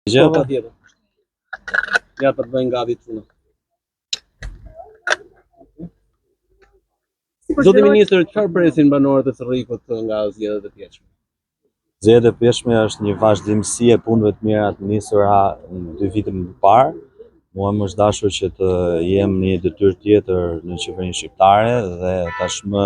Po, patjetër. Ja të bëjnë gati çuna. Zoti Ministër, çfarë presin banorët e Cerrikut nga zgjedhjet e pjeshme? Zgjedhjet e pjeshme është një vazhdimsi e punëve të mira të nisura në 2 vite më parë. Mua më është dashur që të jem në një detyrë tjetër në qeverinë shqiptare dhe tashmë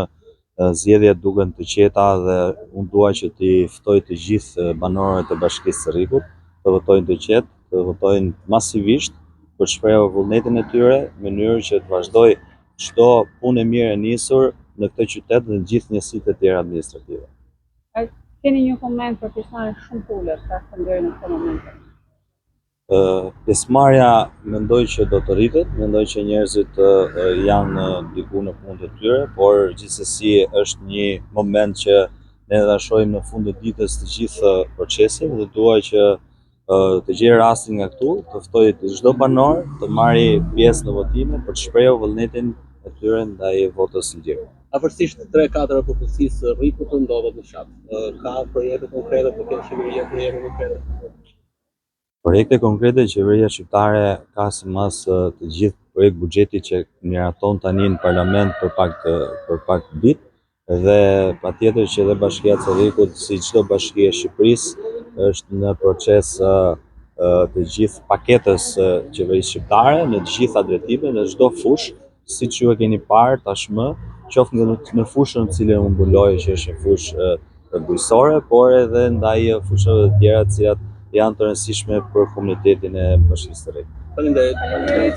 zgjedhjet duken të qeta dhe unë dua që t'i ftoj të gjithë banorët e Bashkisë Cerrikut të votojnë të qetë, të votojnë masivisht për të shprehur vullnetin e tyre në mënyrë që të vazhdoj çdo punë e mirë e nisur në këtë qytet dhe në gjithë njësitë e tjera administrative. Keni një koment për pjesëmarrjen shumë të ulët që deri në këtë moment? Pjesëmarrja mendoj që do të rritet, mendoj që njerëzit janë diku në punët e tyre, por gjithsesi është një moment që ne ta shohim në fund të ditës të gjithë procesin dhe dua që të gjej rastin nga këtu, të ftoj çdo banor të marrë pjesë në votime për të shprehur vullnetin e tyre ndaj votës së lirë. Afërsisht 3/4 e popullsisë së Cerrikut ndodhet në fshat. Ka projekte konkrete për këtë qeveria, projekte konkrete? Projekte konkrete qeveria shqiptare ka sipas të gjithë projekt buxheti që miraton tani në parlament për pak ditë dhe patjetër që edhe Bashkia e Cerrikut, si çdo bashki e Shqipërisë, është në proces të gjithë paketës qeverisë shqiptare në të gjitha drejtimet, në çdo fushë, siç ju e keni parë tashmë, qoftë në fushën në cilën unë mbuloj që është një fushë bujësore, por edhe ndaj fushave të tjera të cilat janë të rëndësishme për komunitetin e Bashkisë së Cerrikut. Faleminderit.